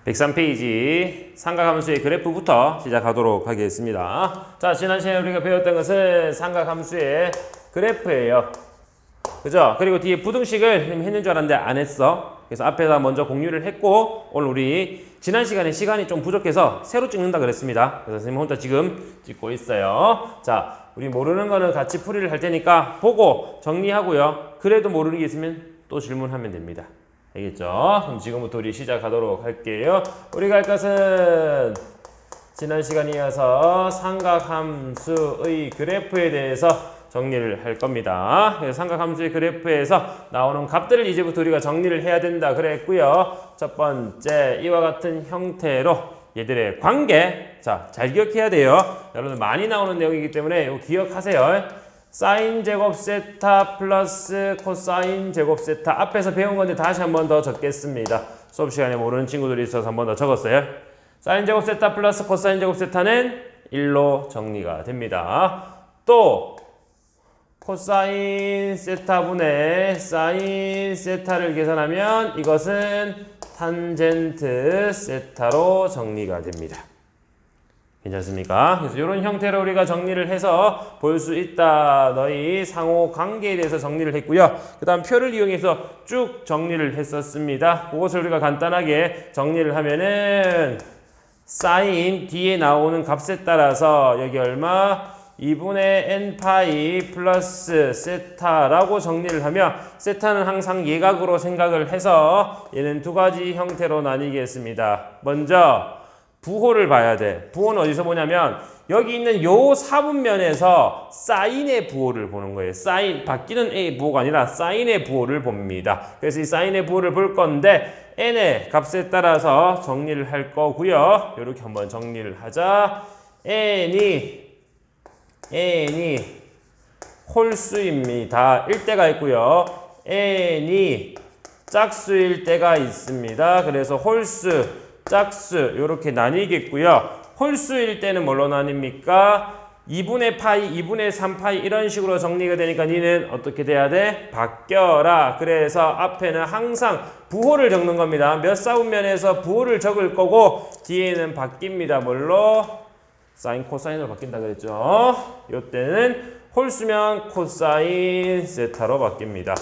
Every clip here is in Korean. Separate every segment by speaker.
Speaker 1: 103페이지 삼각함수의 그래프부터 시작하도록 하겠습니다. 자, 지난 시간에 우리가 배웠던 것은 삼각함수의 그래프예요. 그죠? 그리고 뒤에 부등식을 했는 줄 알았는데 안 했어. 그래서 앞에다 먼저 공유를 했고, 오늘 우리 지난 시간에 시간이 좀 부족해서 새로 찍는다 그랬습니다. 그래서 선생님 혼자 지금 찍고 있어요. 자, 우리 모르는 거는 같이 풀이를 할 테니까 보고 정리하고요. 그래도 모르는 게 있으면 또 질문하면 됩니다. 알겠죠? 그럼 지금부터 우리 시작하도록 할게요. 우리가 할 것은 지난 시간에 이어서 삼각함수의 그래프에 대해서 정리를 할 겁니다. 그래서 삼각함수의 그래프에서 나오는 값들을 이제부터 우리가 정리를 해야 된다 그랬고요. 첫 번째, 이와 같은 형태로 얘들의 관계, 자, 잘 기억해야 돼요. 여러분들 많이 나오는 내용이기 때문에 이거 기억하세요. 사인 제곱 세타 플러스 코사인 제곱 세타, 앞에서 배운 건데 다시 한 번 더 적겠습니다. 수업 시간에 모르는 친구들이 있어서 한 번 더 적었어요. 사인 제곱 세타 플러스 코사인 제곱 세타는 1로 정리가 됩니다. 또 코사인 세타분의 사인 세타를 계산하면 이것은 탄젠트 세타로 정리가 됩니다. 괜찮습니까? 그래서 이런 형태로 우리가 정리를 해서 볼 수 있다. 너희 상호 관계에 대해서 정리를 했고요. 그 다음 표를 이용해서 쭉 정리를 했었습니다. 그것을 우리가 간단하게 정리를 하면은 사인 뒤에 나오는 값에 따라서 여기 얼마? 2분의 n파이 플러스 세타라고 정리를 하며, 세타는 항상 예각으로 생각을 해서 얘는 두 가지 형태로 나뉘겠습니다. 먼저 부호를 봐야 돼. 부호는 어디서 보냐면 여기 있는 요 사분면에서 사인의 부호를 보는 거예요. 사인, 바뀌는 a 부호가 아니라 사인의 부호를 봅니다. 그래서 이 사인의 부호를 볼 건데 n의 값에 따라서 정리를 할 거고요. 이렇게 한번 정리를 하자. n이 홀수입니다. 일 때가 있고요. n이 짝수일 때가 있습니다. 그래서 홀수, 짝수 이렇게 나뉘겠고요. 홀수일 때는 뭘로 나뉩니까? 2분의 파이, 2분의 3파이 이런 식으로 정리가 되니까 니는 어떻게 돼야 돼? 바뀌어라. 그래서 앞에는 항상 부호를 적는 겁니다. 몇 사분면에서 부호를 적을 거고 뒤에는 바뀝니다. 뭘로? 사인, 코사인으로 바뀐다 그랬죠. 이때는 홀수면 코사인 세타로 바뀝니다.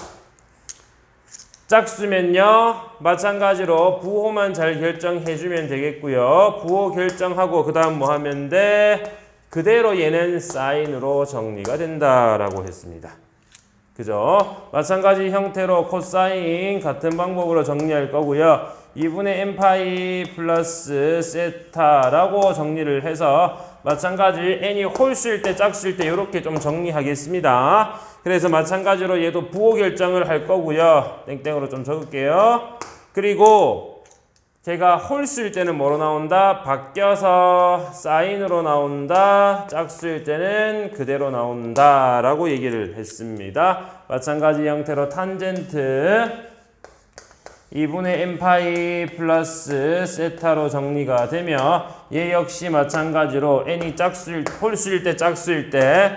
Speaker 1: 짝수면요, 마찬가지로 부호만 잘 결정해주면 되겠고요. 부호 결정하고 그 다음 뭐 하면 돼? 그대로 얘는 사인으로 정리가 된다라고 했습니다. 그죠? 마찬가지 형태로 코사인 같은 방법으로 정리할 거고요. 2분의 n파이 플러스 세타라고 정리를 해서 마찬가지 n이 홀수일 때 짝수일 때 이렇게 좀 정리하겠습니다. 그래서 마찬가지로 얘도 부호 결정을 할 거고요. 땡땡으로 좀 적을게요. 그리고 제가 홀수일 때는 뭐로 나온다? 바뀌어서 사인으로 나온다. 짝수일 때는 그대로 나온다 라고 얘기를 했습니다. 마찬가지 형태로 탄젠트 2분의 n파이 플러스 세타로 정리가 되며 얘 역시 마찬가지로 n이 홀수일 때 짝수일 때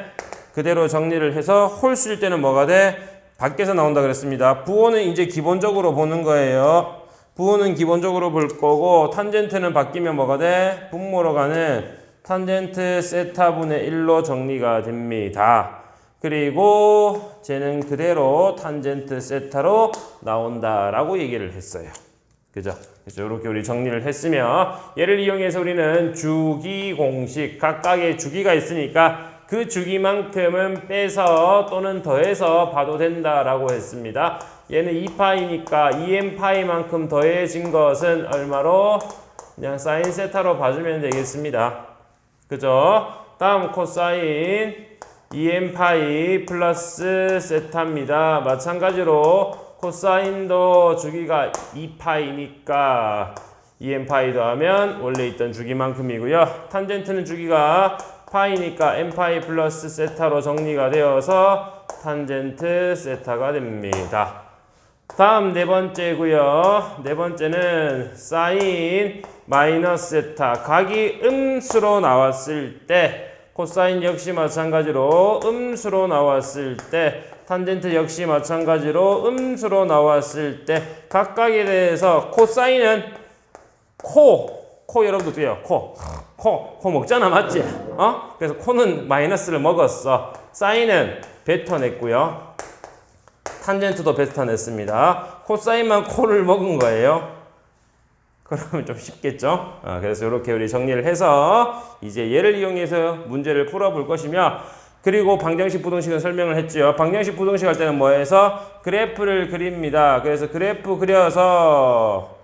Speaker 1: 그대로 정리를 해서 홀수일 때는 뭐가 돼? 밖에서 나온다 그랬습니다. 부호는 이제 기본적으로 보는 거예요. 부호는 기본적으로 볼 거고 탄젠트는 바뀌면 뭐가 돼? 분모로 가는 탄젠트 세타분의 1로 정리가 됩니다. 그리고 쟤는 그대로 탄젠트 세타로 나온다라고 얘기를 했어요. 그죠? 그래서 이렇게 우리 정리를 했으며 얘를 이용해서 우리는 주기 공식, 각각의 주기가 있으니까 그 주기만큼은 빼서 또는 더해서 봐도 된다라고 했습니다. 얘는 2파이니까 2n파이만큼 더해진 것은 얼마로? 그냥 사인 세타로 봐주면 되겠습니다. 그죠? 다음 코사인 2n파이 플러스 세타입니다. 마찬가지로 코사인도 주기가 2파이니까 2n파이 더하면 원래 있던 주기만큼이고요. 탄젠트는 주기가 파이니까 n파이 플러스 세타로 정리가 되어서 탄젠트 세타가 됩니다. 다음 네 번째고요. 네 번째는 사인 마이너스 세타, 각이 음수로 나왔을 때 코사인 역시 마찬가지로 음수로 나왔을 때 탄젠트 역시 마찬가지로 음수로 나왔을 때 각각에 대해서 코사인은 코 여러분도 어떻게 해요? 코 먹잖아, 맞지? 그래서 코는 마이너스를 먹었어. 사인은 뱉어냈고요. 탄젠트도 뱉어냈습니다. 코사인만 코를 먹은 거예요. 그러면 좀 쉽겠죠? 그래서 이렇게 우리 정리를 해서 이제 얘를 이용해서 문제를 풀어볼 것이며, 그리고 방정식 부등식은 설명을 했죠. 방정식 부등식 할 때는 뭐 해서 그래프를 그립니다. 그래서 그래프 그려서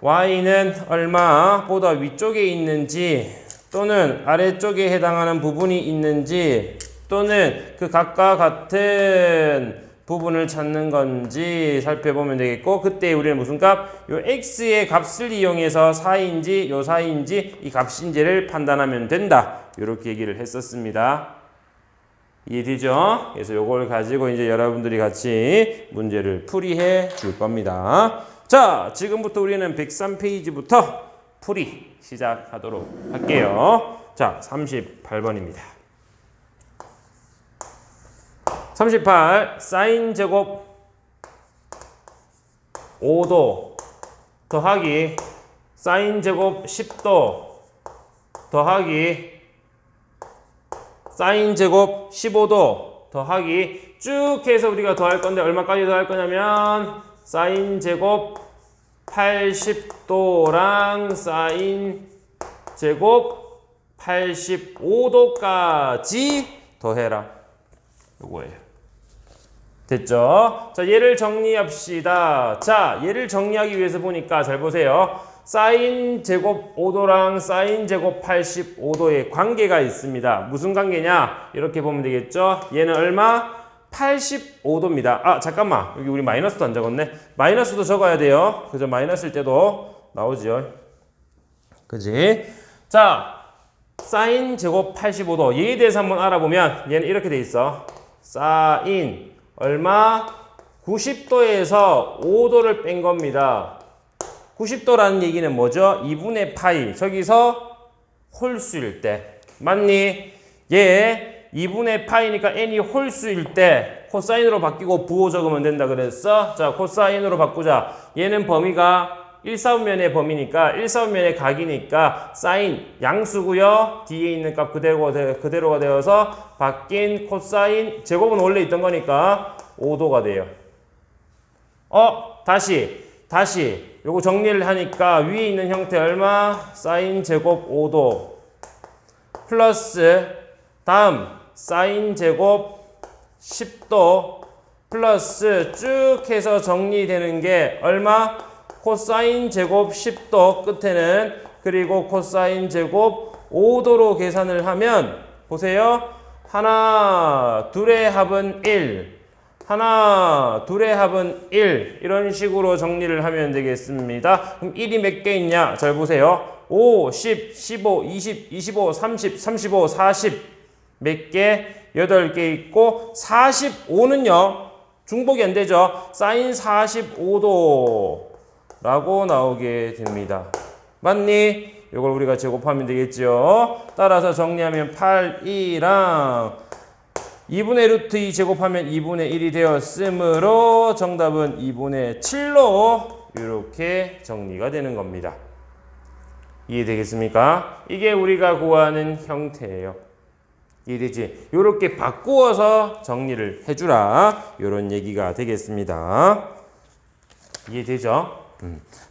Speaker 1: y는 얼마보다 위쪽에 있는지 또는 아래쪽에 해당하는 부분이 있는지 또는 그 각과 같은 부분을 찾는 건지 살펴보면 되겠고, 그때 우리는 무슨 값? 요 x의 값을 이용해서 4인지 요 4인지 이 값인지를 판단하면 된다. 이렇게 얘기를 했었습니다. 이해되죠? 그래서 요걸 가지고 이제 여러분들이 같이 문제를 풀이해 줄 겁니다. 자, 지금부터 우리는 103페이지부터 풀이 시작하도록 할게요. 자, 38번입니다. 38 사인 제곱 5도 더하기 사인 제곱 10도 더하기 사인 제곱 15도 더하기 쭉 해서 우리가 더할 건데 얼마까지 더할 거냐면 사인 제곱 80도랑 사인 제곱 85도까지 더해라. 요거예요. 됐죠? 자, 얘를 정리합시다. 자, 얘를 정리하기 위해서 보니까 잘 보세요. 사인 제곱 5도랑 사인 제곱 85도의 관계가 있습니다. 무슨 관계냐? 이렇게 보면 되겠죠? 얘는 얼마? 85도입니다. 아, 잠깐만. 여기 우리 마이너스도 안 적었네. 마이너스도 적어야 돼요. 그죠? 마이너스일 때도 나오죠. 그지? 자, 사인 제곱 85도. 얘에 대해서 한번 알아보면 얘는 이렇게 돼 있어. 사인 얼마? 90도에서 5도를 뺀 겁니다. 90도라는 얘기는 뭐죠? 2분의 파이. 저기서 홀수일 때. 맞니? 얘 2분의 파이니까 n이 홀수일 때 코사인으로 바뀌고 부호 적으면 된다 그랬어. 자, 코사인으로 바꾸자. 얘는 범위가 1사분면의 범위니까 1사분면의 각이니까 사인 양수고요. 뒤에 있는 값 그대로가 되어서 바뀐 코사인 제곱은 원래 있던 거니까 5도가 돼요. 다시 요거 정리를 하니까 위에 있는 형태 얼마? 사인 제곱 5도 플러스 다음 사인 제곱 10도 플러스 쭉 해서 정리되는 게 얼마? 코사인 제곱 10도 끝에는 그리고 코사인 제곱 5도로 계산을 하면 보세요. 하나 둘의 합은 1 하나 둘의 합은 1 이런 식으로 정리를 하면 되겠습니다. 그럼 1이 몇 개 있냐? 잘 보세요. 5, 10, 15, 20, 25, 30, 35, 40 몇 개? 8개 있고 45는요. 중복이 안 되죠. 사인 45도 라고 나오게 됩니다. 맞니? 이걸 우리가 제곱하면 되겠죠. 따라서 정리하면 8이랑 2분의 루트 2 제곱하면 2분의 1이 되었으므로 정답은 2분의 7로 이렇게 정리가 되는 겁니다. 이해되겠습니까? 이게 우리가 구하는 형태예요. 이해되지? 이렇게 바꾸어서 정리를 해주라. 이런 얘기가 되겠습니다. 이해되죠?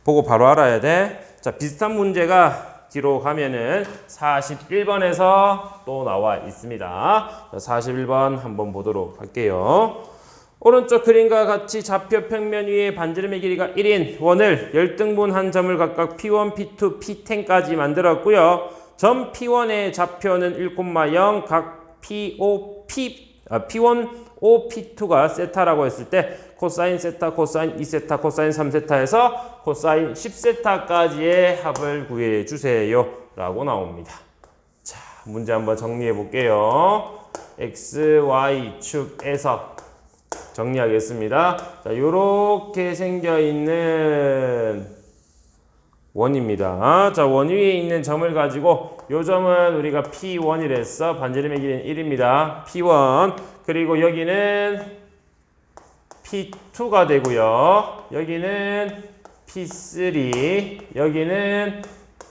Speaker 1: 보고 바로 알아야 돼. 자, 비슷한 문제가 뒤로 가면은 41번에서 또 나와 있습니다. 자, 41번 한번 보도록 할게요. 오른쪽 그림과 같이 좌표 평면 위에 반지름의 길이가 1인 원을 열등분한 점을 각각 P1, P2, P10까지 만들었고요. 점 P1의 좌표는 1,0 각 P1, O, P2가 세타라고 했을 때 코사인 세타, 코사인 2세타, 코사인 3세타에서 코사인 10세타까지의 합을 구해 주세요 라고 나옵니다. 자, 문제 한번 정리해 볼게요. X, Y 축에서 정리하겠습니다. 자, 요렇게 생겨 있는 원입니다. 자, 원 위에 있는 점을 가지고 요 점은 우리가 P1이랬어. 반지름의 길이는 1입니다. P1. 그리고 여기는 P2가 되고요. 여기는 P3 여기는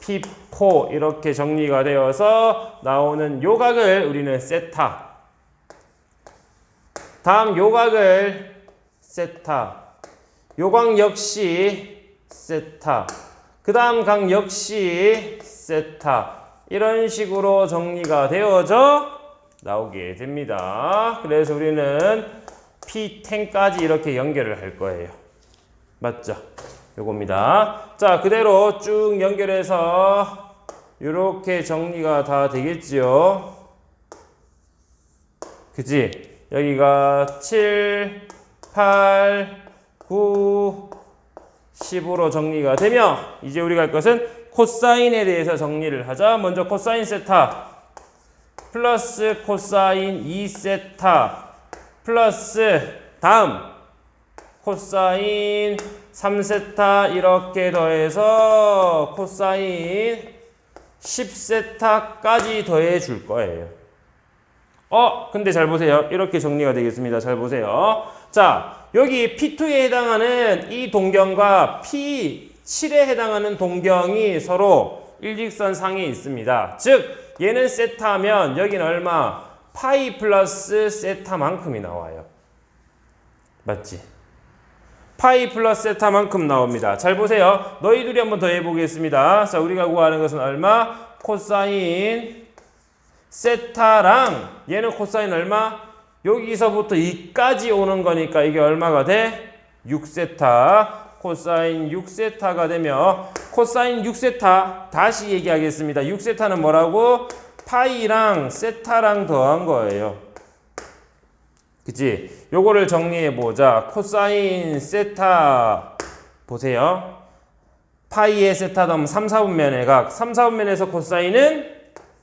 Speaker 1: P4 이렇게 정리가 되어서 나오는 요각을 우리는 세타. 다음 요각을 세타. 요각 역시 세타. 그 다음 각 역시 세타. 이런 식으로 정리가 되어져 나오게 됩니다. 그래서 우리는 P10까지 이렇게 연결을 할 거예요. 맞죠? 요겁니다. 자, 그대로 쭉 연결해서 이렇게 정리가 다 되겠지요. 그치? 여기가 7, 8, 9, 10으로 정리가 되며 이제 우리가 할 것은 코사인에 대해서 정리를 하자. 먼저 코사인 세타 플러스 코사인 2세타 플러스 다음 코사인 3세타 이렇게 더해서 코사인 10세타까지 더해 줄 거예요. 근데 잘 보세요. 이렇게 정리가 되겠습니다. 잘 보세요. 자, 여기 P2에 해당하는 이 동경과 P7에 해당하는 동경이 서로 일직선 상에 있습니다. 즉, 얘는 세타면 여기는 얼마? 파이 플러스 세타만큼이 나와요. 맞지? 파이 플러스 세타만큼 나옵니다. 잘 보세요. 너희들이 한번 더 해보겠습니다. 자, 우리가 구하는 것은 얼마? 코사인 세타랑 얘는 코사인 얼마? 여기서부터 2까지 오는 거니까 이게 얼마가 돼? 6세타. 코사인 6세타가 되며 코사인 6세타 다시 얘기하겠습니다. 6세타는 뭐라고? 파이랑 세타랑 더한 거예요. 그치? 요거를 정리해 보자. 코사인 세타 보세요. 파이의 세타 더하면 3, 4분면의 각. 3, 4분면에서 코사인은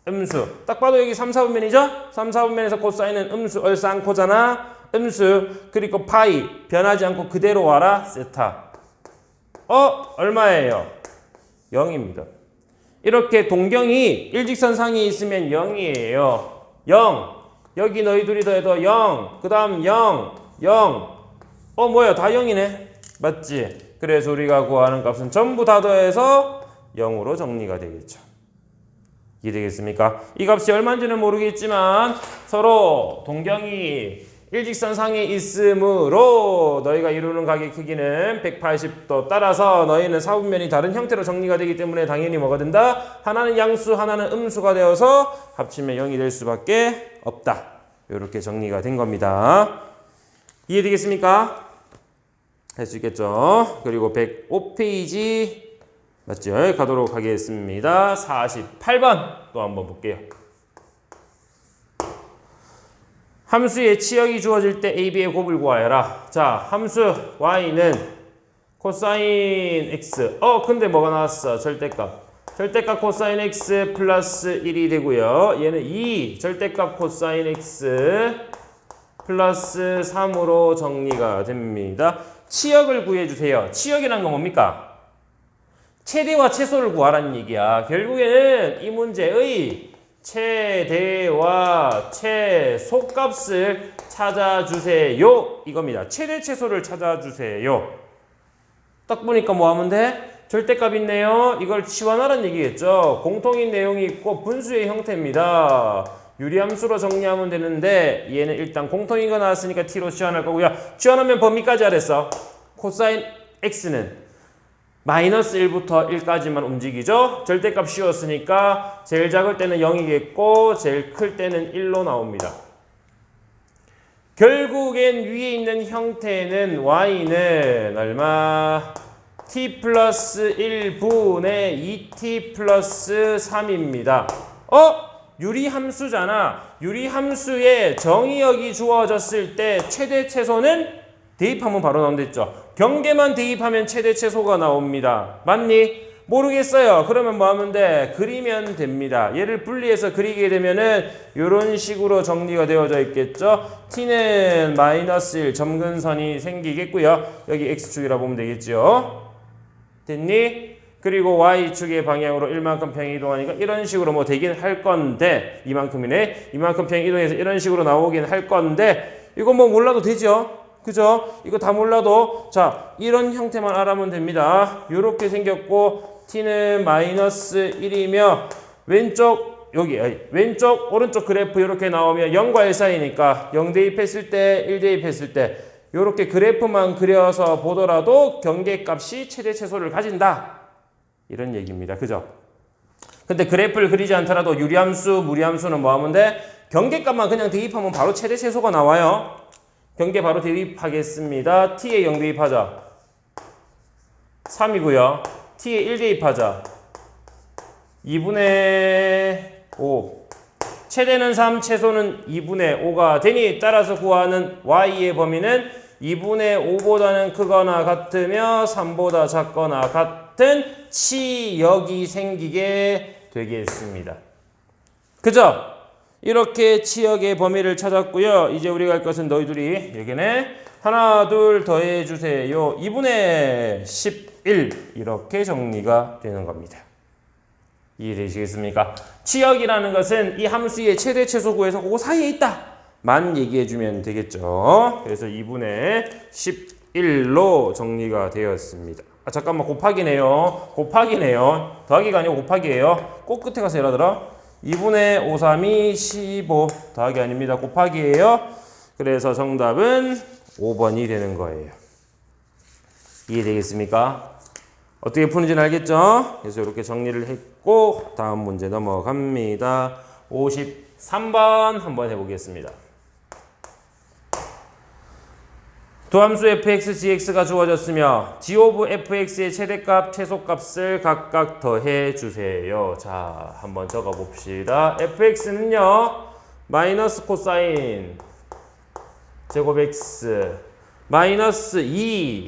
Speaker 1: 음수. 딱 봐도 여기 3, 4분면이죠? 3, 4분면에서 코사인은 음수. 얼쌍코잖아. 음수. 그리고 파이. 변하지 않고 그대로 와라. 세타. 얼마예요? 0입니다. 이렇게 동경이 일직선상에 있으면 0이에요. 0. 여기 너희들이 더해도 0. 그 다음 0. 0. 뭐야? 다 0이네. 맞지? 그래서 우리가 구하는 값은 전부 다 더해서 0으로 정리가 되겠죠. 이해되겠습니까? 이 값이 얼마인지는 모르겠지만 서로 동경이 일직선상에 있으므로 너희가 이루는 각의 크기는 180도 따라서 너희는 사분면이 다른 형태로 정리가 되기 때문에 당연히 뭐가 된다? 하나는 양수, 하나는 음수가 되어서 합치면 0이 될 수밖에 없다. 이렇게 정리가 된 겁니다. 이해되겠습니까? 할 수 있겠죠? 그리고 105페이지 맞죠? 가도록 하겠습니다. 48번 또 한번 볼게요. 함수의 치역이 주어질 때 AB의 곱을 구하여라. 자, 함수 y는 코사인 x. 근데 뭐가 나왔어? 절대값. 절대값 코사인 x 플러스 1이 되고요. 얘는 2 절대값 코사인 x 플러스 3으로 정리가 됩니다. 치역을 구해주세요. 치역이란 건 뭡니까? 최대와 최소를 구하라는 얘기야. 결국에는 이 문제의 최대와 최소 값을 찾아주세요. 이겁니다. 최대 최소를 찾아주세요. 딱 보니까 뭐 하면 돼? 절대값 있네요. 이걸 치환하라는 얘기겠죠. 공통인 내용이 있고 분수의 형태입니다. 유리함수로 정리하면 되는데 얘는 일단 공통인 거 나왔으니까 t로 치환할 거고요. 치환하면 범위까지 하랬어. 코사인 x는 마이너스 1부터 1까지만 움직이죠. 절대값 씌웠으니까 제일 작을 때는 0이겠고 제일 클 때는 1로 나옵니다. 결국엔 위에 있는 형태는 y는 얼마? t 플러스 1분의 2t 플러스 3입니다. 유리함수잖아. 유리함수에 정의역이 주어졌을 때 최대 최소는 대입하면 바로 나온댔죠. 경계만 대입하면 최대 최소가 나옵니다. 맞니? 모르겠어요. 그러면 뭐 하면 돼? 그리면 됩니다. 얘를 분리해서 그리게 되면은 이런 식으로 정리가 되어져 있겠죠. t는 마이너스 1 점근선이 생기겠고요. 여기 x축이라 보면 되겠죠. 됐니? 그리고 y축의 방향으로 1만큼 평이 이동하니까 이런 식으로 뭐 되긴 할 건데 이만큼이네. 이만큼 평이 이동해서 이런 식으로 나오긴 할 건데 이거 뭐 몰라도 되죠. 그죠? 이거 다 몰라도 자 이런 형태만 알아면 됩니다. 이렇게 생겼고 t는 마이너스 1이며 왼쪽 여기 왼쪽 오른쪽 그래프 이렇게 나오면 0과 1 사이니까 0 대입했을 때 1 대입했을 때 이렇게 그래프만 그려서 보더라도 경계값이 최대 최소를 가진다. 이런 얘기입니다. 그죠? 근데 그래프를 그리지 않더라도 유리함수, 무리함수는 뭐 하면 돼? 경계값만 그냥 대입하면 바로 최대 최소가 나와요. 경계 바로 대입하겠습니다. t에 0 대입하자. 3이고요. t에 1 대입하자. 2분의 5. 최대는 3, 최소는 2분의 5가 되니 따라서 구하는 y의 범위는 2분의 5보다는 크거나 같으며 3보다 작거나 같은 치역이 생기게 되겠습니다. 그죠? 이렇게 치역의 범위를 찾았고요. 이제 우리가 할 것은 너희들이 여기는 하나, 둘 더해주세요. 2분의 11 이렇게 정리가 되는 겁니다. 이해되시겠습니까? 치역이라는 것은 이 함수의 최대 최소 구해서 그거 사이에 있다 만 얘기해주면 되겠죠. 그래서 2분의 11로 정리가 되었습니다. 아 잠깐만 곱하기네요. 곱하기네요. 더하기가 아니고 곱하기예요. 꼭 끝에 가서 열어들어. 2분의 5, 3이 15 더하기 아닙니다. 곱하기예요. 그래서 정답은 5번이 되는 거예요. 이해되겠습니까? 어떻게 푸는지는 알겠죠? 그래서 이렇게 정리를 했고 다음 문제 넘어갑니다. 53번 한번 해보겠습니다. 도함수 fx, gx가 주어졌으며 g of fx의 최대값, 최소값을 각각 더해 주세요. 자, 한번 적어 봅시다. fx는요. 마이너스 코사인 제곱 x 마이너스 2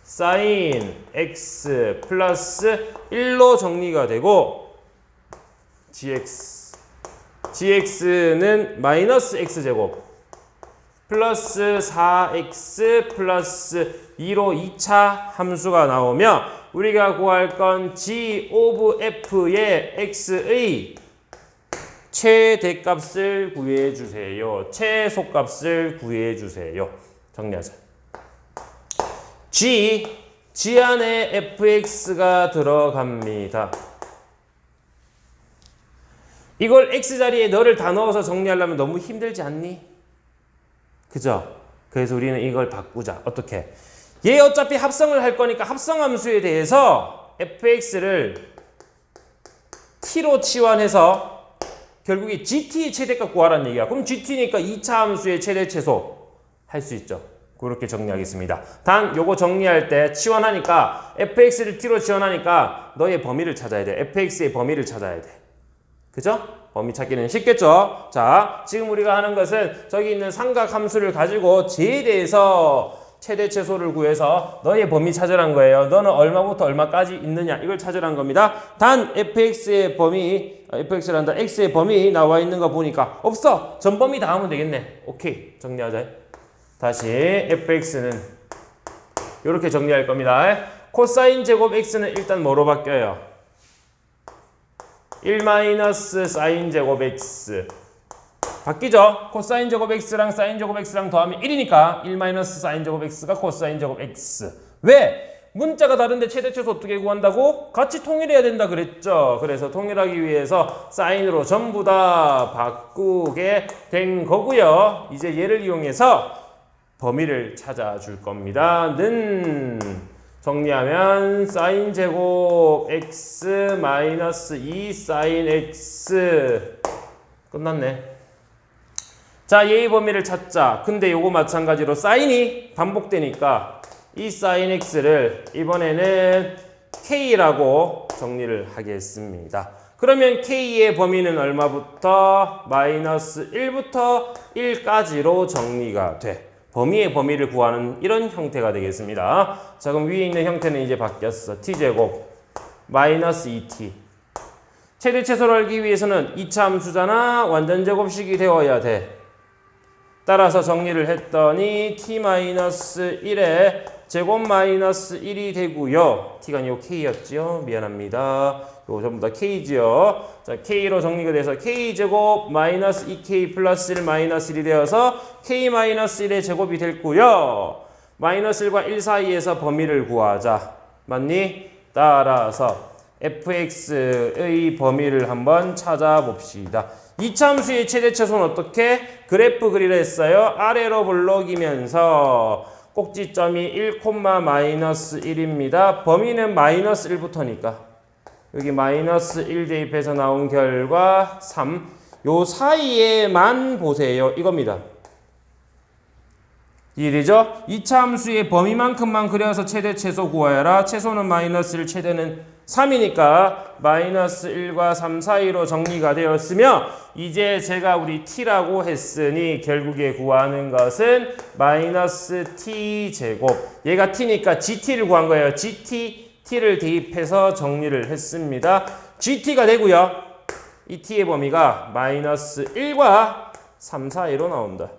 Speaker 1: 사인 x 플러스 1로 정리가 되고 gx는 마이너스 x제곱 플러스 4x 플러스 2로 2차 함수가 나오며 우리가 구할 건 g of f의 x의 최대값을 구해주세요. 최소값을 구해주세요. 정리하자. g 안에 fx가 들어갑니다. 이걸 x자리에 너를 다 넣어서 정리하려면 너무 힘들지 않니? 그죠? 그래서 우리는 이걸 바꾸자. 어떻게? 얘 어차피 합성을 할 거니까 합성함수에 대해서 fx를 t로 치환해서 결국에 gt의 최대값 구하라는 얘기야. 그럼 gt니까 2차 함수의 최대 최소 할 수 있죠. 그렇게 정리하겠습니다. 단 요거 정리할 때 치환하니까 fx를 t로 치환하니까 너의 범위를 찾아야 돼. fx의 범위를 찾아야 돼. 그죠? 범위 찾기는 쉽겠죠? 자, 지금 우리가 하는 것은 저기 있는 삼각 함수를 가지고 g에 대해서 최대 최소를 구해서 너의 범위 찾으란 거예요. 너는 얼마부터 얼마까지 있느냐 이걸 찾으란 겁니다. 단 fx의 범위, fx란다 x의 범위 나와 있는 거 보니까 없어. 전범위 다 하면 되겠네. 오케이, 정리하자. 다시 fx는 이렇게 정리할 겁니다. 코사인 제곱 x는 일단 뭐로 바뀌어요? 1 마이너스 사인 제곱 x 바뀌죠? 코사인 제곱 x랑 사인 제곱 x랑 더하면 1이니까 1 마이너스 사인 제곱 x가 코사인 제곱 x. 왜? 문자가 다른데 최대 최소 어떻게 구한다고? 같이 통일해야 된다 그랬죠. 그래서 통일하기 위해서 사인으로 전부 다 바꾸게 된 거고요. 이제 얘를 이용해서 범위를 찾아줄 겁니다. 는 정리하면 사인 제곱 x 마이너스 2 사인 x 끝났네. 자, 얘의 범위를 찾자. 근데 요거 마찬가지로 사인이 반복되니까 이 사인 x를 이번에는 k라고 정리를 하겠습니다. 그러면 k의 범위는 얼마부터? 마이너스 1부터 1까지로 정리가 돼. 범위의 범위를 구하는 이런 형태가 되겠습니다. 자, 그럼 위에 있는 형태는 이제 바뀌었어. t제곱 마이너스 2t. 최대 최소를 알기 위해서는 2차 함수잖아. 완전 제곱식이 되어야 돼. 따라서 정리를 했더니 t-1에 제곱 마이너스 1이 되고요. t가 아니고 k였죠. 미안합니다. 이거 전부 다 k지요. 자, k로 정리가 돼서 k제곱 마이너스 2k 플러스 1 마이너스 1이 되어서 k 마이너스 1의 제곱이 됐고요. 마이너스 1과 1 사이에서 범위를 구하자. 맞니? 따라서 fx의 범위를 한번 찾아봅시다. 이차함수의 최대최소는 어떻게? 그래프 그리려 했어요. 아래로 블록이면서 꼭지점이 1, 마이너스 1입니다. 범위는 마이너스 1부터니까 여기 마이너스 1 대입해서 나온 결과 3. 요 사이에만 보세요. 이겁니다. 이해되죠? 이차함수의 범위만큼만 그려서 최대 최소 구하여라. 최소는 마이너스 1, 최대는 3이니까 마이너스 1과 3 사이로 정리가 되었으며 이제 제가 우리 t라고 했으니 결국에 구하는 것은 마이너스 t제곱. 얘가 t니까 gt를 구한 거예요. t를 대입해서 정리를 했습니다. gt가 되고요. 이 t의 범위가 마이너스 1과 3 사이로 나온다.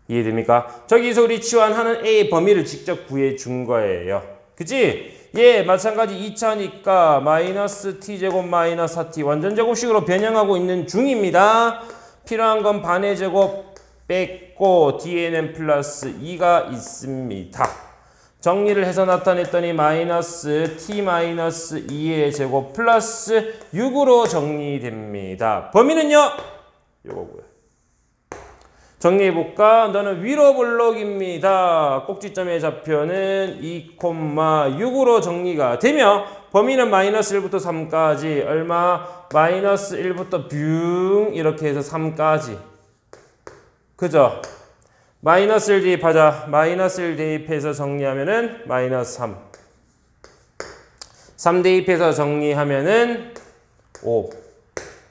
Speaker 1: 이해됩니까? 저기서 우리 치환하는 a의 범위를 직접 구해 준 거예요. 그치? 예, 마찬가지 2차니까 마이너스 t제곱 마이너스 4t 완전 제곱식으로 변형하고 있는 중입니다. 필요한 건 반의 제곱 뺐고 뒤에는 플러스 2가 있습니다. 정리를 해서 나타냈더니 마이너스 t 마이너스 2의 제곱 플러스 6으로 정리됩니다. 범위는요? 요거고요. 정리해볼까? 너는 위로 블록입니다. 꼭지점의 좌표는 2,6으로 정리가 되며 범위는 마이너스 1부터 3까지 얼마? 마이너스 1부터 뷰 이렇게 해서 3까지. 그죠? 마이너스 1 대입하자. 마이너스 1 대입해서 정리하면은 마이너스 3. 3 대입해서 정리하면은 5.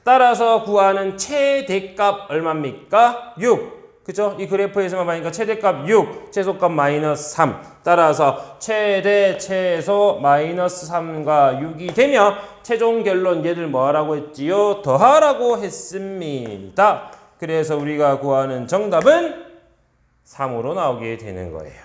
Speaker 1: 따라서 구하는 최대값 얼마입니까? 6. 그죠? 이 그래프에서만 보니까 최대값 6, 최소값 마이너스 3. 따라서 최대, 최소 마이너스 3과 6이 되며 최종 결론 얘들 뭐하라고 했지요? 더하라고 했습니다. 그래서 우리가 구하는 정답은 3으로 나오게 되는 거예요.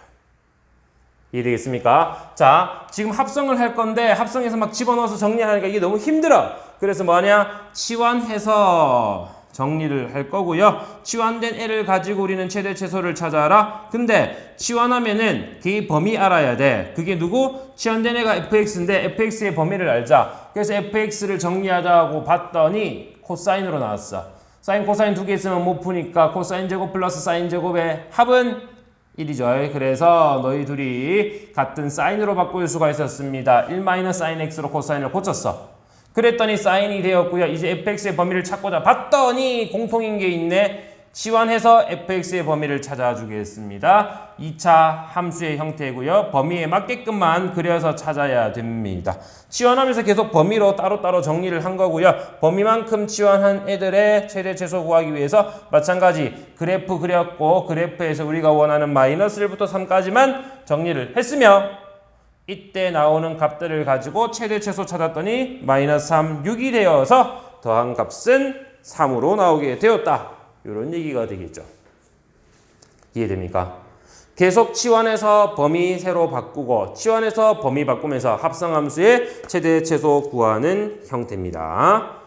Speaker 1: 이해되겠습니까? 자, 지금 합성을 할 건데 합성해서 막 집어넣어서 정리하니까 이게 너무 힘들어. 그래서 뭐하냐? 치환해서 정리를 할 거고요. 치환된 애를 가지고 우리는 최대 최소를 찾아라. 근데 치환하면은 그 범위 알아야 돼. 그게 누구? 치환된 애가 fx인데 fx의 범위를 알자. 그래서 fx를 정리하자고 봤더니 코사인으로 나왔어. 사인 코사인 두 개 있으면 못 푸니까 코사인 제곱 플러스 사인 제곱의 합은 1이죠. 그래서 너희 둘이 같은 사인으로 바꿀 수가 있었습니다. 1 사인 x로 코사인을 고쳤어. 그랬더니 사인이 되었고요. 이제 fx의 범위를 찾고자 봤더니 공통인 게 있네. 치환해서 fx의 범위를 찾아주겠습니다. 2차 함수의 형태고요. 범위에 맞게끔만 그려서 찾아야 됩니다. 치환하면서 계속 범위로 따로따로 정리를 한 거고요. 범위만큼 치환한 애들의 최대 최소 구하기 위해서 마찬가지 그래프 그렸고 그래프에서 우리가 원하는 마이너스 1부터 3까지만 정리를 했으며 이때 나오는 값들을 가지고 최대 최소 찾았더니 마이너스 3, 6이 되어서 더한 값은 3으로 나오게 되었다. 이런 얘기가 되겠죠. 이해됩니까? 계속 치환해서 범위 새로 바꾸고 치환해서 범위 바꾸면서 합성함수의 최대 최소 구하는 형태입니다.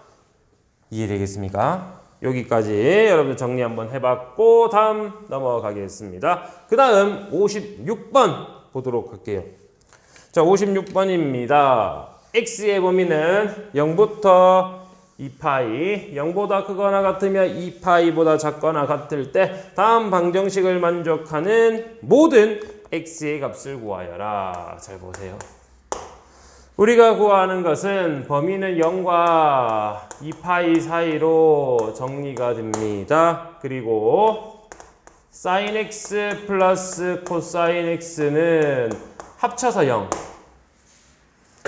Speaker 1: 이해되겠습니까? 여기까지 여러분 정리 한번 해봤고 다음 넘어가겠습니다. 그 다음 56번 보도록 할게요. 자, 56번입니다. x의 범위는 0부터 2파이, 0보다 크거나 같으며 2파이보다 작거나 같을 때 다음 방정식을 만족하는 모든 x의 값을 구하여라. 잘 보세요. 우리가 구하는 것은 범위는 0과 2파이 사이로 정리가 됩니다. 그리고 sin x 플러스 코사인 x는 합쳐서 0.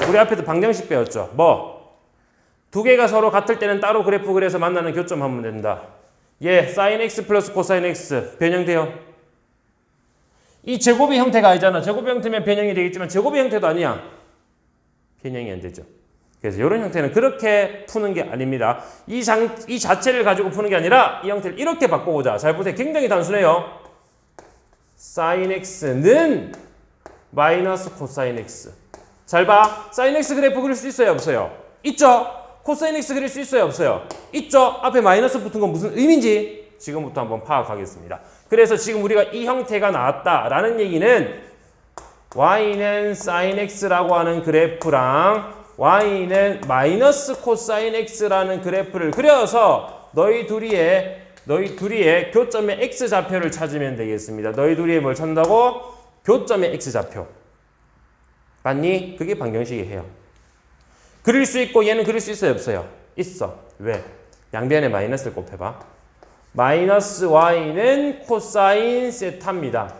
Speaker 1: 우리 앞에도 방정식 배웠죠. 뭐? 두 개가 서로 같을 때는 따로 그래프 그려서 만나는 교점하면 된다. 예, sin x 플러스 코사인 x 변형돼요. 이 제곱의 형태가 아니잖아. 제곱의 형태면 변형이 되겠지만 제곱의 형태도 아니야. 변형이 안 되죠. 그래서 이런 형태는 그렇게 푸는 게 아닙니다. 이 자체를 가지고 푸는 게 아니라 이 형태를 이렇게 바꿔보자. 잘 보세요. 굉장히 단순해요. 사인 x는 마이너스 코사인 x. 잘 봐. 사인 x 그래프 그릴 수 있어요, 없어요? 있죠? 코사인 x 그릴 수 있어요, 없어요? 있죠? 앞에 마이너스 붙은 건 무슨 의미인지 지금부터 한번 파악하겠습니다. 그래서 지금 우리가 이 형태가 나왔다라는 얘기는 y는 sin x라고 하는 그래프랑 y는 마이너스 코사인 x라는 그래프를 그려서 너희 둘이의 교점의 x좌표를 찾으면 되겠습니다. 너희 둘이 뭘 찾는다고? 교점의 x좌표. 맞니? 그게 방정식이에요. 그릴 수 있고 얘는 그릴 수 있어요, 없어요? 있어. 왜? 양변에 마이너스를 곱해봐. 마이너스 y는 코사인 세타입니다.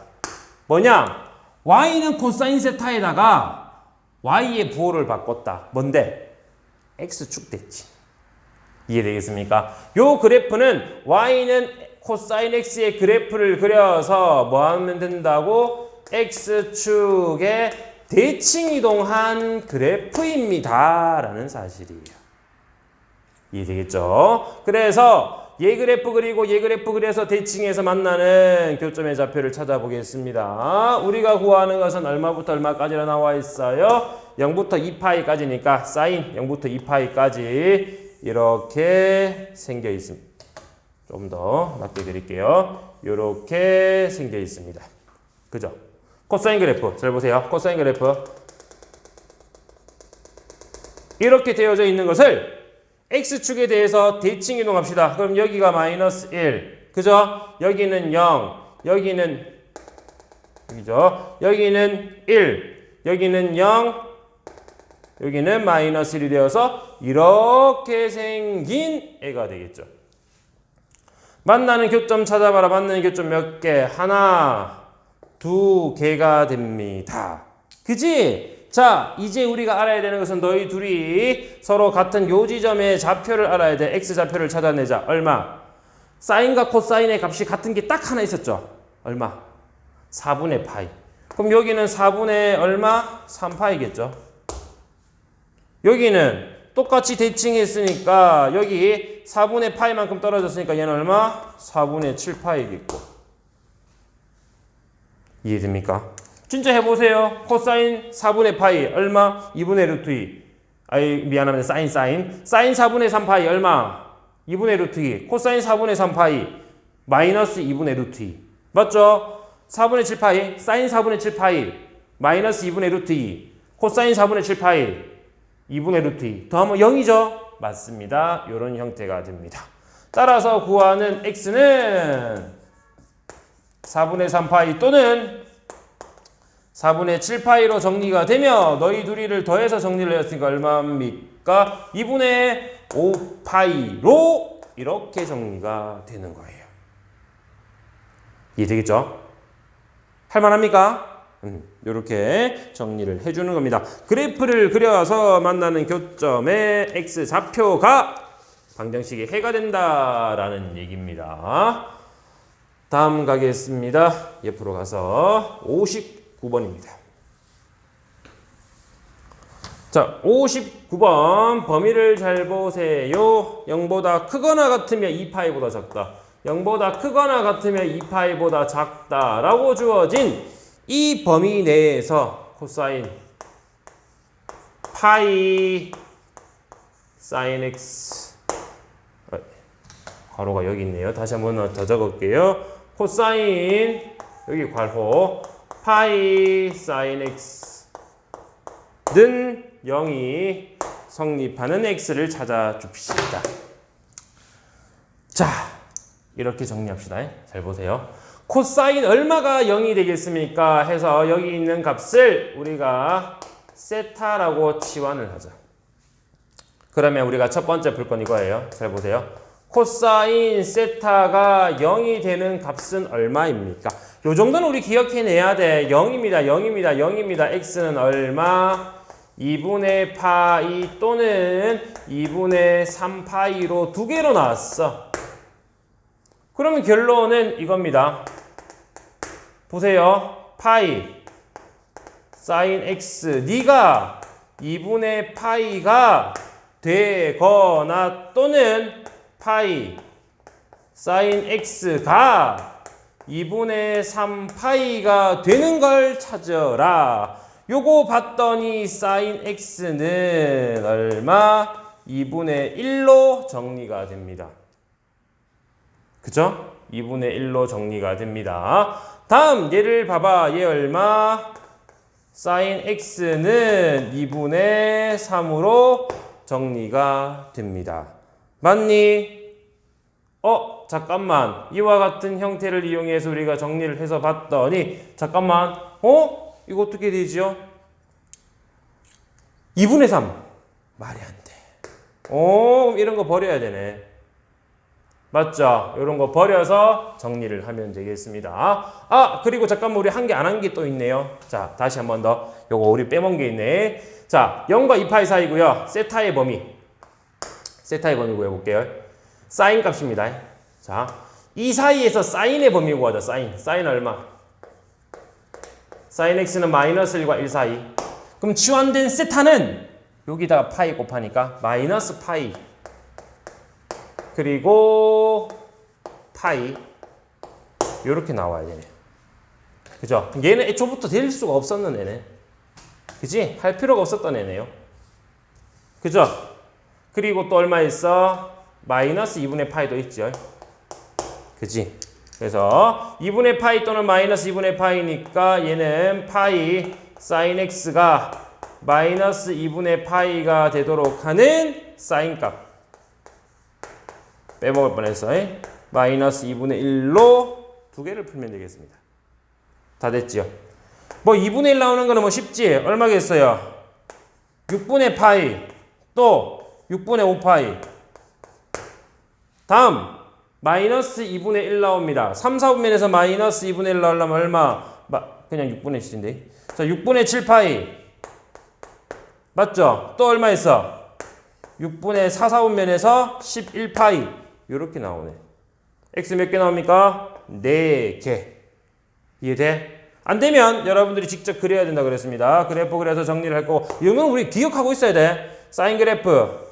Speaker 1: 뭐냐? y는 코사인 세타에다가 y의 부호를 바꿨다. 뭔데? x축 됐지. 이해되겠습니까? 요 그래프는 y는 코사인 x의 그래프를 그려서 뭐 하면 된다고? x축에 대칭 이동한 그래프입니다. 라는 사실이에요. 이해되겠죠? 그래서 얘 그래프 그리고 얘 그래프 그려서 대칭해서 만나는 교점의 좌표를 찾아보겠습니다. 우리가 구하는 것은 얼마부터 얼마까지로 나와 있어요? 0부터 2파이까지니까 사인 0부터 2파이까지 이렇게 생겨 있습니다. 좀 더 낮게 그릴게요. 이렇게 생겨 있습니다. 그죠? 코사인 그래프 잘 보세요. 코사인 그래프 이렇게 되어져 있는 것을 x축에 대해서 대칭 이동합시다. 그럼 여기가 마이너스 1 그죠? 여기는 0 여기는 여기죠? 여기는 1 여기는 0 여기는 마이너스 1이 되어서 이렇게 생긴 애가 되겠죠. 만나는 교점 찾아봐라. 만나는 교점 몇 개? 하나, 두 개가 됩니다. 그지? 자, 이제 우리가 알아야 되는 것은 너희 둘이 서로 같은 요 지점의 좌표를 알아야 돼. x좌표를 찾아내자. 얼마? 사인과 코사인의 값이 같은 게 딱 하나 있었죠. 얼마? 4분의 파이. 그럼 여기는 4분의 얼마? 3파이겠죠. 여기는 똑같이 대칭했으니까 여기 4분의 파이만큼 떨어졌으니까 얘는 얼마? 4분의 7파이겠고. 이해됩니까? 진짜 해보세요. 코사인 4분의 파이 얼마? 2분의 루트 2. 아이 미안합니다. 사인 4분의 3파이 얼마? 2분의 루트 2. 코사인 4분의 3파이 마이너스 2분의 루트 2. 맞죠? 4분의 7파이 사인 4분의 7파이 마이너스 2분의 루트 2. 코사인 4분의 7파이 2분의 루트 2. 더하면 0이죠? 맞습니다. 이런 형태가 됩니다. 따라서 구하는 x는 4분의 3파이 또는 4분의 7파이로 정리가 되며 너희 둘이를 더해서 정리를 했으니까 얼마입니까? 2분의 5파이로 이렇게 정리가 되는 거예요. 이해되겠죠? 할만합니까? 이렇게 정리를 해주는 겁니다. 그래프를 그려서 만나는 교점의 x좌표가 방정식의 해가 된다라는 얘기입니다. 다음 가겠습니다. 옆으로 가서 59번입니다. 자, 59번 범위를 잘 보세요. 0보다 크거나 같으면 2파이보다 작다. 0보다 크거나 같으면 2파이보다 작다라고 주어진 이 범위 내에서 코사인 파이 사인 x 괄호가 여기 있네요. 다시 한번 더 적을게요. 코사인 여기 괄호 파이 사인 x는 0이 성립하는 x를 찾아줍시다. 자, 이렇게 정리합시다. 잘 보세요. 코사인 얼마가 0이 되겠습니까? 해서 여기 있는 값을 우리가 세타라고 치환을 하자. 그러면 우리가 첫 번째 풀 건 이거예요. 잘 보세요. 코사인 세타가 0이 되는 값은 얼마입니까? 요 정도는 우리 기억해내야 돼. 0입니다. 0입니다. 0입니다. x는 얼마? 2분의 파이 또는 2분의 3파이로 두 개로 나왔어. 그러면 결론은 이겁니다. 보세요. 파이 사인 x 네가 2분의 파이가 되거나 또는 파이 사인 x가 2분의 3파이가 되는 걸 찾아라. 요거 봤더니 sin x는 얼마? 2분의 1로 정리가 됩니다. 그죠? 2분의 1로 정리가 됩니다. 다음 얘를 봐봐. 얘 얼마? sin x는 2분의 3으로 정리가 됩니다. 맞니? 잠깐만. 이와 같은 형태를 이용해서 우리가 정리를 해서 봤더니 잠깐만. 이거 어떻게 되지요? 2분의 3. 말이 안 돼. 이런 거 버려야 되네. 맞죠? 이런 거 버려서 정리를 하면 되겠습니다. 그리고 잠깐만 우리 한 개 안 한 게 또 있네요. 자, 다시 한 번 더. 요거 우리 빼먹은 게 있네. 자, 0과 2파이 사이고요. 세타의 범위. 세타의 범위 구해볼게요. 사인 값입니다. 자, 이 사이에서 사인의 범위 구하자. 사인. 사인 얼마? 사인 x는 마이너스 1과 1 사이. 그럼 치환된 세타는 여기다가 파이 곱하니까 마이너스 파이. 그리고 파이 이렇게 나와야 되네. 그죠? 얘는 애초부터 될 수가 없었는 애네. 그지? 할 필요가 없었던 애네요. 그죠? 그리고 또 얼마 있어? 마이너스 2분의 파이도 있죠. 그지? 그래서 2분의 파이 또는 마이너스 2분의 파이니까 얘는 파이 sin x가 마이너스 2분의 파이가 되도록 하는 사인 값. 빼먹을 뻔했어. 마이너스 2분의 1로 두 개를 풀면 되겠습니다. 다 됐지요? 뭐 2분의 1 나오는 거는 뭐 쉽지? 얼마겠어요? 6분의 파이 또 6분의 5파이. 다음 마이너스 2분의 1 나옵니다. 3, 4분면에서 마이너스 2분의 1 나오려면 얼마? 그냥 6분의 7인데. 자, 6분의 7파이. 맞죠? 또 얼마 있어? 6분의 4, 4분면에서 11파이. 이렇게 나오네. x 몇 개 나옵니까? 4개. 이해돼? 안 되면 여러분들이 직접 그려야 된다 그랬습니다. 그래프 그려서 정리를 할 거고. 이건 우리 기억하고 있어야 돼. 사인 그래프.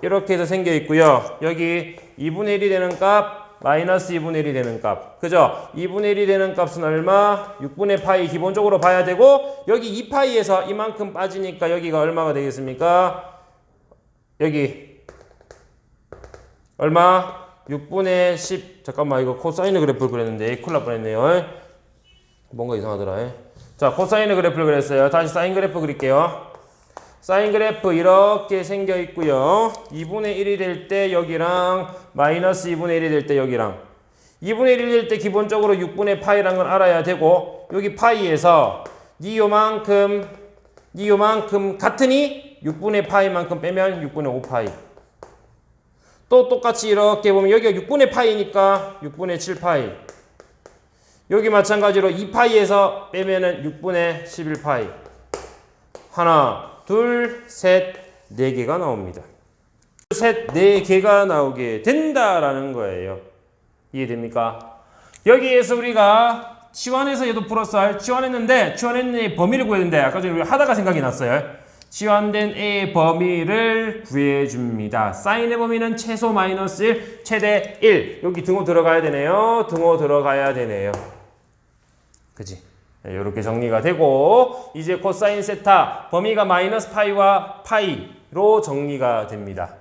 Speaker 1: 이렇게 해서 생겨 있고요. 여기 2분의 1이 되는 값, 마이너스 2분의 1이 되는 값. 그죠? 2분의 1이 되는 값은 얼마? 6분의 파이 기본적으로 봐야 되고, 여기 2파이에서 이만큼 빠지니까 여기가 얼마가 되겠습니까? 여기 얼마? 6분의 10. 잠깐만, 이거 코사인 그래프를 그렸는데 큰일 날 뻔했네요. 뭔가 이상하더라. 자, 코사인 그래프를 그렸어요. 다시 사인 그래프 그릴게요. 사인 그래프 이렇게 생겨 있고요. 2분의 1이 될 때 여기랑 마이너스 2분의 1이 될 때 여기랑 2분의 1이 될 때 기본적으로 6분의 파이라는 걸 알아야 되고, 여기 파이에서 니 요만큼 같으니 6분의 파이만큼 빼면 6분의 5파이. 또 똑같이 이렇게 보면 여기가 6분의 파이니까 6분의 7파이. 여기 마찬가지로 2파이에서 빼면은 6분의 11파이. 하나, 둘, 셋, 4개가 나옵니다. 셋, 4개가 나오게 된다라는 거예요. 이해됩니까? 여기에서 우리가 치환해서 얘도 풀었어요. 치환했는데 치환했는 범위를 구해야 되는데 아까 전에 우리가 하다가 생각이 났어요. 치환된 A의 범위를 구해줍니다. 사인의 범위는 최소 마이너스 1, 최대 1. 여기 등호 들어가야 되네요. 등호 들어가야 되네요. 그치? 이렇게 정리가 되고, 이제 코사인 세타 범위가 마이너스 파이와 파이로 정리가 됩니다.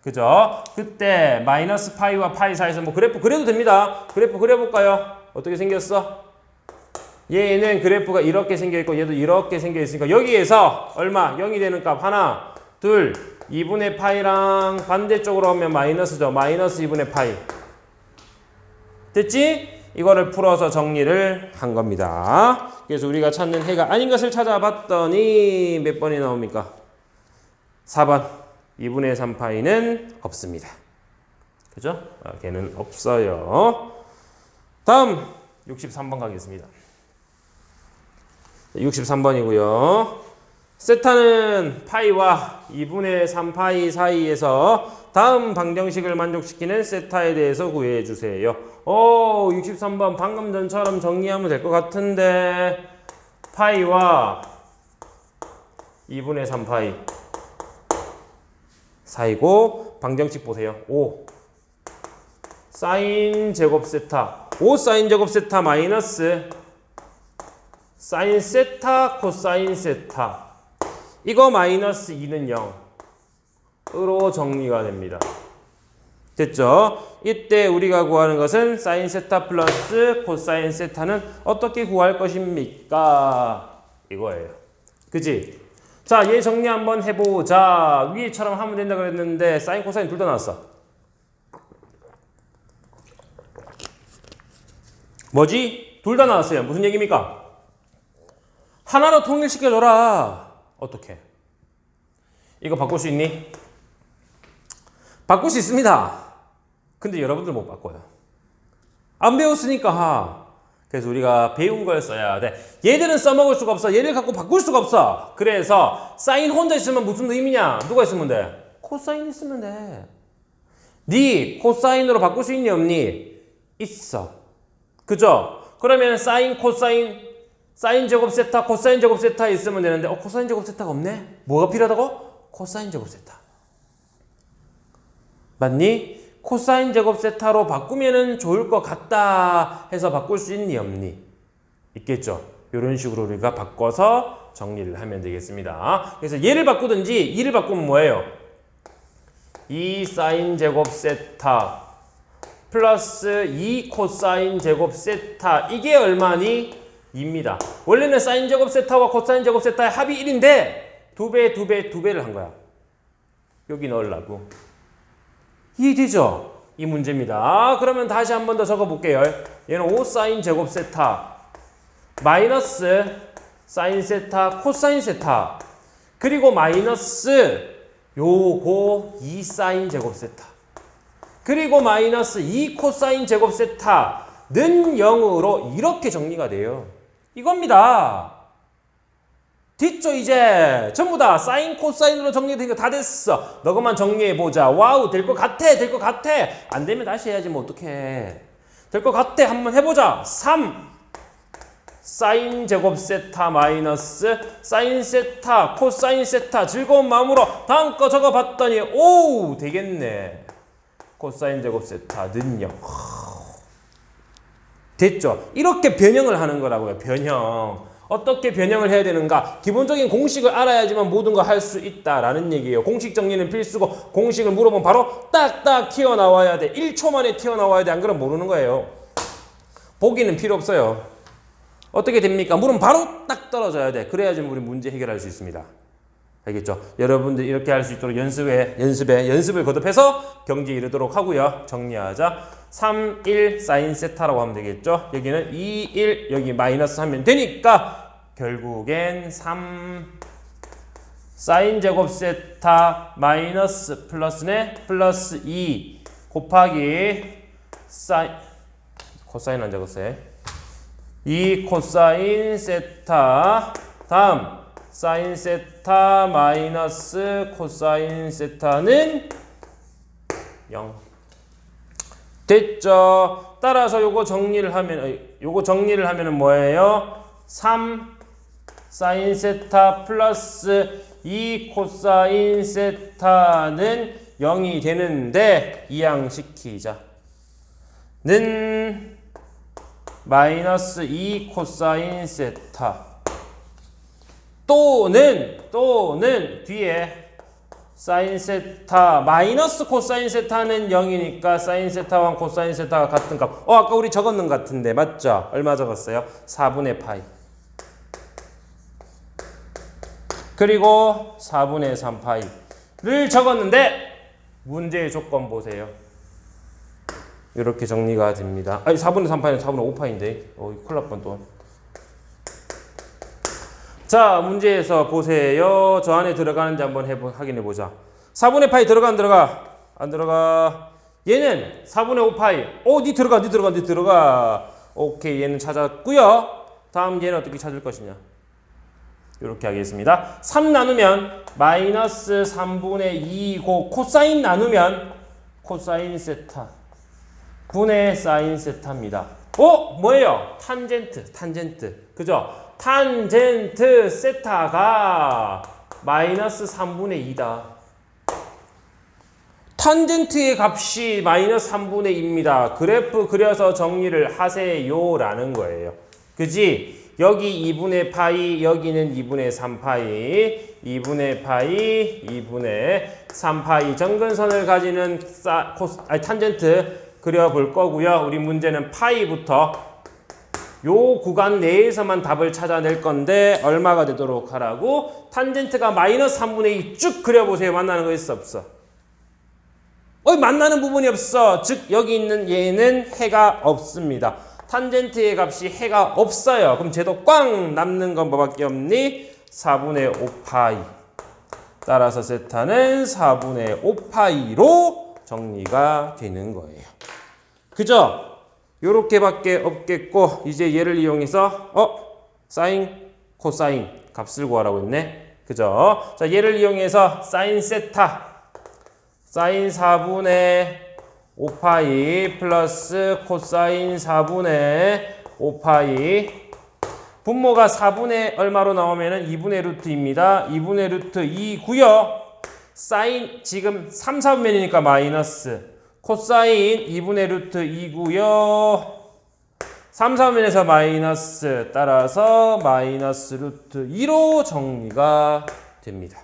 Speaker 1: 그죠? 그때 마이너스 파이와 파이 사이에서 뭐 그래프 그려도 됩니다. 그래프 그려볼까요? 어떻게 생겼어? 얘는 그래프가 이렇게 생겨있고 얘도 이렇게 생겨있으니까 여기에서 얼마? 0이 되는 값 하나, 둘, 2분의 파이랑 반대쪽으로 하면 마이너스죠. 마이너스 2분의 파이. 됐지? 이거를 풀어서 정리를 한 겁니다. 그래서 우리가 찾는 해가 아닌 것을 찾아봤더니 몇 번이 나옵니까? 4번. 2분의 3파이는 없습니다. 그죠? 걔는 없어요. 다음 63번 가겠습니다. 63번이고요. 세타는 파이와 2분의 3파이 사이에서 다음 방정식을 만족시키는 세타에 대해서 구해주세요. 63번 방금 전처럼 정리하면 될 것 같은데, 파이와 2분의 3파이 사이고 방정식 보세요. 5 사인 제곱 세타 5 사인 제곱 세타 마이너스 사인 세타 코사인 세타 이거 마이너스 2는 0으로 정리가 됩니다. 됐죠? 이때 우리가 구하는 것은 사인 세타 플러스 코사인 세타는 어떻게 구할 것입니까? 이거예요. 그치? 자, 얘 정리 한번 해보자. 위에처럼 하면 된다 그랬는데 사인 코사인 둘 다 나왔어. 뭐지? 둘 다 나왔어요. 무슨 얘기입니까? 하나로 통일시켜줘라. 어떻게? 이거 바꿀 수 있니? 바꿀 수 있습니다. 근데 여러분들 못 바꿔요. 안 배웠으니까. 그래서 우리가 배운 걸 써야 돼. 얘들은 써먹을 수가 없어. 얘를 갖고 바꿀 수가 없어. 그래서 사인 혼자 있으면 무슨 의미냐? 누가 있으면 돼? 코사인 있으면 돼. 네 코사인으로 바꿀 수 있니 없니? 있어. 그죠? 그러면 사인 코사인 사인 제곱 세타 코사인 제곱 세타 있으면 되는데 코사인 제곱 세타가 없네? 뭐가 필요하다고? 코사인 제곱 세타. 맞니? 코사인 제곱 세타로 바꾸면은 좋을 것 같다 해서 바꿀 수 있니 없니? 있겠죠. 이런 식으로 우리가 바꿔서 정리를 하면 되겠습니다. 그래서 얘를 바꾸든지 이를 바꾸면 뭐예요? 2 사인 제곱 세타 플러스 2 코사인 제곱 세타 이게 얼마니? 2입니다. 원래는 사인 제곱 세타와 코사인 제곱 세타의 합이 1인데 2배를 한 거야. 여기 넣으려고. 이해되죠? 이 문제입니다. 그러면 다시 한 번 더 적어볼게요. 얘는 5 사인 제곱 세타 마이너스 사인 세타 코사인 세타 그리고 마이너스 요거 2 사인 제곱 세타 그리고 마이너스 2 코사인 제곱 세타는 0으로 이렇게 정리가 돼요. 이겁니다. 됐죠? 이제 전부 다 사인 코사인으로 정리된 거 다 됐어. 너것만 정리해보자. 와우, 될 것 같아, 될 것 같아. 안 되면 다시 해야지 뭐 어떡해. 될 것 같아. 한번 해보자. 3 사인 제곱 세타 마이너스 사인 세타 코사인 세타 즐거운 마음으로 다음 거 적어봤더니 오 되겠네. 코사인 제곱 세타는 0. 됐죠? 이렇게 변형을 하는 거라고요. 변형. 어떻게 변형을 해야 되는가? 기본적인 공식을 알아야지만 모든 거 할 수 있다라는 얘기예요. 공식 정리는 필수고 공식을 물어보면 바로 딱딱 튀어나와야 돼. 1초 만에 튀어나와야 돼. 안 그러면 모르는 거예요. 보기는 필요 없어요. 어떻게 됩니까? 물으면 바로 딱 떨어져야 돼. 그래야지 우리 문제 해결할 수 있습니다. 알겠죠? 여러분들 이렇게 할 수 있도록 연습을 거듭해서 경지에 이르도록 하고요. 정리하자. 3, 1 사인 세타라고 하면 되겠죠? 여기는 2, 1 여기 마이너스 하면 되니까 결국엔 3 사인 제곱 세타 마이너스 플러스네 플러스 2 곱하기 사인 코사인 안 적었어요. 2 코사인 세타 다음 사인 세타 마이너스 코사인 세타는 0. 됐죠? 따라서 요거 정리를 하면은 뭐예요? 3 사인 세타 플러스 2 코사인 세타는 0이 되는데 이항시키자. 는 마이너스 2 코사인 세타 또는 뒤에 사인 세타 마이너스 코사인 세타는 0이니까 사인 세타와 코사인 세타가 같은 값. 아까 우리 적었는 것 같은데 맞죠? 얼마 적었어요? 4분의 파이. 그리고 4분의 3파이를 적었는데 문제의 조건 보세요. 이렇게 정리가 됩니다. 아니 4분의 3파이는 4분의 5파인데 큰일 날 뻔 또. 자, 문제에서 보세요. 저 안에 들어가는지 한번 확인해 보자. 4분의 파이 들어가 안 들어가? 안 들어가. 얘는 4분의 5파이. 니 들어가. 오케이, 얘는 찾았고요. 다음 얘는 어떻게 찾을 것이냐? 이렇게 하겠습니다. 3 나누면 마이너스 3분의 2고 코사인 나누면 코사인 세타 분의 사인 세타입니다. 뭐예요? 탄젠트. 그죠? 탄젠트 세타가 마이너스 3분의 2다. 탄젠트의 값이 마이너스 3분의 2입니다. 그래프 그려서 정리를 하세요 라는 거예요. 그지? 여기 2분의 파이, 여기는 2분의 3파이, 2분의 파이, 2분의 3파이 정근선을 가지는 탄젠트 그려볼 거고요. 우리 문제는 파이부터 요 구간 내에서만 답을 찾아낼 건데 얼마가 되도록 하라고? 탄젠트가 마이너스 3분의 2 쭉 그려보세요. 만나는 거 있어 없어? 만나는 부분이 없어. 즉 여기 있는 얘는 해가 없습니다. 탄젠트의 값이 해가 없어요. 그럼 쟤도 꽝 남는 건 뭐밖에 없니? 4분의 5파이. 따라서 세타는 4분의 5파이로 정리가 되는 거예요. 그죠? 요렇게밖에 없겠고 이제 얘를 이용해서 사인, 코사인 값을 구하라고 했네. 그죠? 자, 얘를 이용해서 사인 세타 사인 4분의 5파이 플러스 코사인 4분의 5파이 분모가 4분의 얼마로 나오면은 2분의 루트입니다. 2분의 루트 2고요. 사인 지금 3, 4분면이니까 마이너스 코사인 2분의 루트 2고요. 3, 4분면에서 마이너스 따라서 마이너스 루트 2로 정리가 됩니다.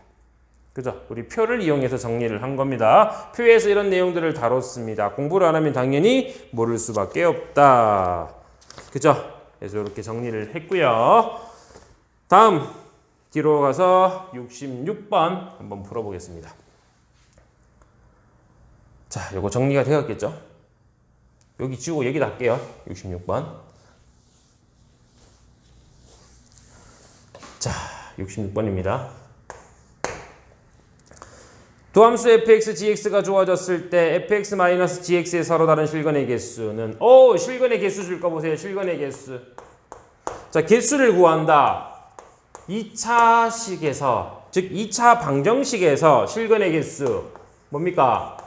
Speaker 1: 그죠? 우리 표를 이용해서 정리를 한 겁니다. 표에서 이런 내용들을 다뤘습니다. 공부를 안 하면 당연히 모를 수밖에 없다. 그죠? 그래서 이렇게 정리를 했고요. 다음 뒤로 가서 66번 한번 풀어보겠습니다. 자, 요거 정리가 되었겠죠? 여기 지우고 얘기도 할게요. 66번. 자, 66번입니다. 도함수 fx, gx가 주어졌을 때 fx-gx의 서로 다른 실근의 개수는 실근의 개수 줄 거 보세요. 실근의 개수. 자, 개수를 구한다. 2차식에서 즉 2차 방정식에서 실근의 개수 뭡니까?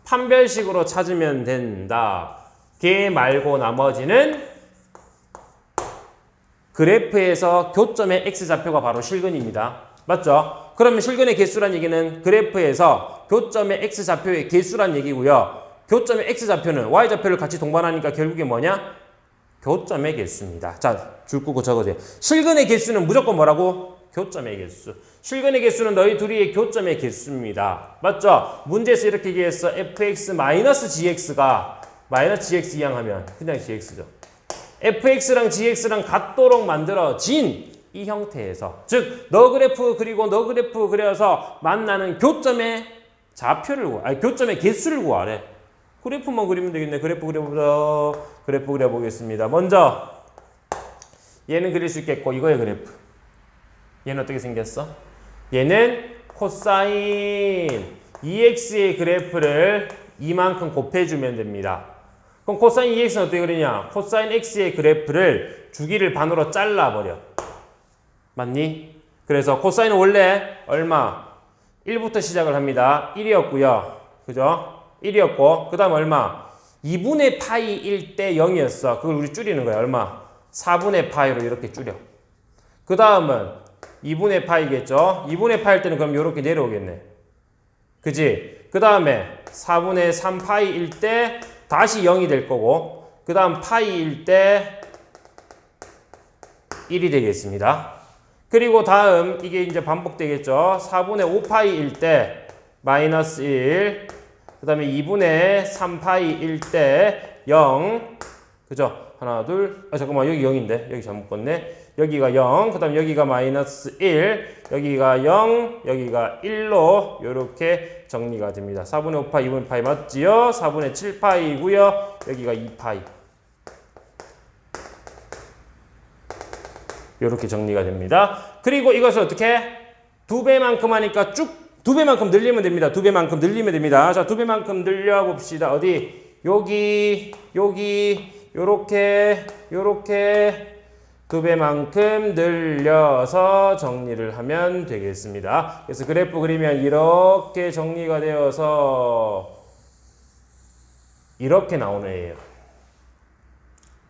Speaker 1: 판별식으로 찾으면 된다. 걔 말고 나머지는 그래프에서 교점의 x좌표가 바로 실근입니다. 맞죠? 그러면 실근의 개수란 얘기는 그래프에서 교점의 x좌표의 개수란 얘기고요. 교점의 x좌표는 y좌표를 같이 동반하니까 결국에 뭐냐? 교점의 개수입니다. 자, 줄 끄고 적으세요. 실근의 개수는 무조건 뭐라고? 교점의 개수. 실근의 개수는 너희 둘이의 교점의 개수입니다. 맞죠? 문제에서 이렇게 얘기했어. fx-gx가 마이너스 gx 이항하면 그냥 gx죠. fx랑 gx랑 같도록 만들어진 이 형태에서 즉 너 그래프 그리고 너 그래프 그려서 만나는 교점의 좌표를 교점의 개수를 구하래. 그래프만 그리면 되겠네. 그래프 그려보자. 그래프 그려보겠습니다. 먼저 얘는 그릴 수 있겠고 이거의 그래프. 얘는 어떻게 생겼어? 얘는 코사인 2x의 그래프를 이만큼 곱해주면 됩니다. 그럼 코사인 2x는 어떻게 그리냐? 코사인 x의 그래프를 주기를 반으로 잘라버려. 맞니? 그래서 코사인은 원래 얼마? 1부터 시작을 합니다. 1이었고요. 그죠? 1이었고 그 다음 얼마? 2분의 파이 1대 0이었어. 그걸 우리 줄이는 거야. 얼마? 4분의 파이로 이렇게 줄여. 그 다음은 2분의 파이겠죠? 2분의 파일 때는 그럼 이렇게 내려오겠네. 그지? 그 다음에 4분의 3파이일 때 다시 0이 될 거고 그 다음 파이일 때 1이 되겠습니다. 그리고 다음 이게 이제 반복되겠죠. 4분의 5파이일 때 마이너스 1 그 다음에 2분의 3파이일 때 0 그죠? 하나 둘 잠깐만 여기 0인데 여기 잘못 봤네. 여기가 0 그 다음 여기가 마이너스 1 여기가 0 여기가 1로 이렇게 정리가 됩니다. 4분의 5파이 2분의 파이 맞지요? 4분의 7파이고요. 여기가 2파이 이렇게 정리가 됩니다. 그리고 이것을 어떻게? 2배만큼 하니까 쭉 2배만큼 늘리면 됩니다. 2배만큼 늘리면 됩니다. 자, 2배만큼 늘려봅시다. 어디? 여기 요렇게 2배만큼 늘려서 정리를 하면 되겠습니다. 그래서 그래프 그리면 이렇게 정리가 되어서 이렇게 나오는 애예요.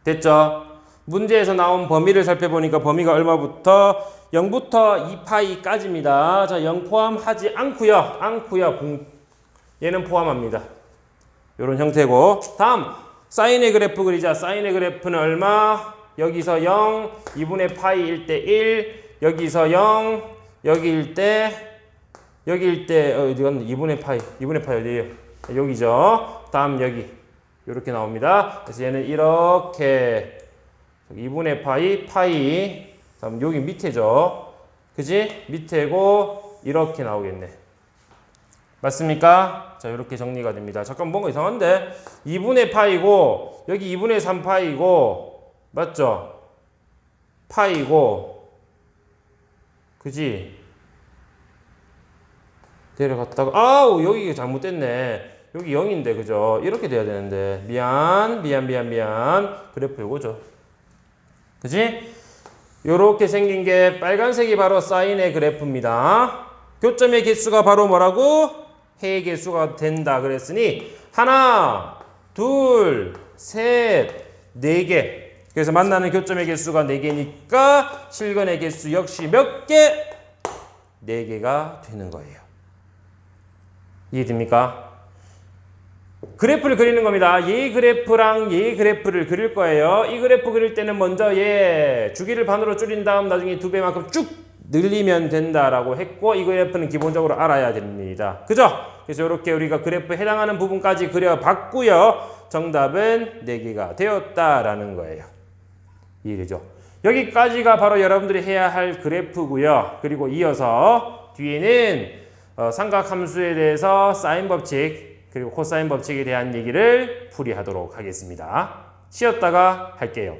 Speaker 1: 됐죠? 문제에서 나온 범위를 살펴보니까 범위가 얼마부터? 0부터 2파이까지입니다. 자, 0 포함하지 않고요. 얘는 포함합니다. 이런 형태고 다음 사인의 그래프 그리자. 사인의 그래프는 얼마? 여기서 0, 2분의 파이일 때 1, 여기서 0, 여기일 때 어디 갔나? 2분의 파이 어디에요? 여기죠. 다음 여기 이렇게 나옵니다. 그래서 얘는 이렇게 2분의 파이 다음 여기 밑에죠. 그지? 밑에고 이렇게 나오겠네. 맞습니까? 자, 이렇게 정리가 됩니다. 잠깐 뭔가 이상한데? 2분의 파이고 여기 2분의 3파이고 맞죠? 파이고 그지? 내려갔다가 아우 여기 잘못됐네. 여기 0인데 그죠? 이렇게 돼야 되는데 미안 그래프 요거죠. 그지? 요렇게 생긴 게 빨간색이 바로 사인의 그래프입니다. 교점의 개수가 바로 뭐라고? 해의 개수가 된다 그랬으니 하나, 둘, 셋, 네 개. 그래서 만나는 교점의 개수가 4개니까 실근의 개수 역시 몇 개? 4개가 되는 거예요. 이해됩니까? 그래프를 그리는 겁니다. 얘 그래프랑 얘 그래프를 그릴 거예요. 이 그래프 그릴 때는 먼저 얘 주기를 반으로 줄인 다음 나중에 2배만큼 쭉 늘리면 된다라고 했고 이 그래프는 기본적으로 알아야 됩니다. 그죠? 그래서 이렇게 우리가 그래프에 해당하는 부분까지 그려봤고요. 정답은 4개가 되었다라는 거예요. 이해되죠? 여기까지가 바로 여러분들이 해야 할 그래프고요. 그리고 이어서 뒤에는 삼각함수에 대해서 사인 법칙 그리고 코사인 법칙에 대한 얘기를 풀이하도록 하겠습니다. 쉬었다가 할게요.